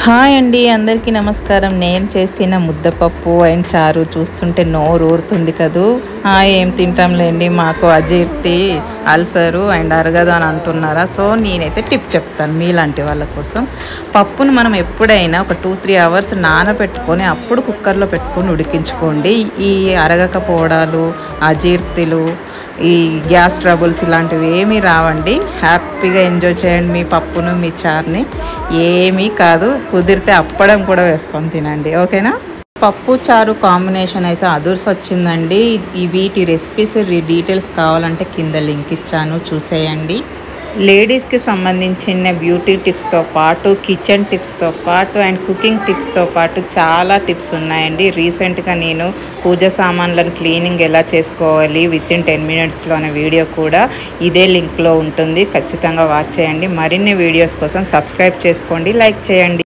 Hi అండి, అందరికీ నమస్కారం. నేను చేసిన ముద్దపప్పు అండ్ చారు చూస్తుంటే నోరు ఊరుతుంది కదూ. ఏం తింటాంలేండి, మాకు అజీర్తి, అల్సరు అండ్ అరగదు అని అంటున్నారా? సో నేనైతే టిప్ చెప్తాను మీలాంటి వాళ్ళ కోసం. పప్పును మనం ఎప్పుడైనా ఒక 2-3 అవర్స్ నానబెట్టుకొని అప్పుడు కుక్కర్లో పెట్టుకొని ఉడికించుకోండి. ఈ అరగకపోవడాలు, అజీర్తిలు, ఈ గ్యాస్ ట్రబుల్స్ ఇలాంటివి ఏమీ రావండి. హ్యాపీగా ఎంజాయ్ చేయండి మీ పప్పును, మీ చారుని. ఏమీ కాదు, కుదిరితే అప్పడం కూడా వేసుకొని తినండి. ఓకేనా? పప్పు చారు కాంబినేషన్ అయితే అదుర్స్ వచ్చిందండి. వీటి రెసిపీస్ డీటెయిల్స్ కావాలంటే కింద లింక్ ఇచ్చాను, చూసేయండి. లేడీస్కి సంబంధించిన బ్యూటీ టిప్స్తో పాటు, కిచెన్ టిప్స్తో పాటు అండ్ కుకింగ్ టిప్స్తో పాటు చాలా టిప్స్ ఉన్నాయండి. రీసెంట్గా నేను పూజ సామాన్లను క్లీనింగ్ ఎలా చేసుకోవాలి వితిన్ 10 minutesలో అనే వీడియో కూడా ఇదే లింక్లో ఉంటుంది. ఖచ్చితంగా వాచ్ చేయండి. మరిన్ని వీడియోస్ కోసం సబ్స్క్రైబ్ చేసుకోండి, లైక్ చేయండి.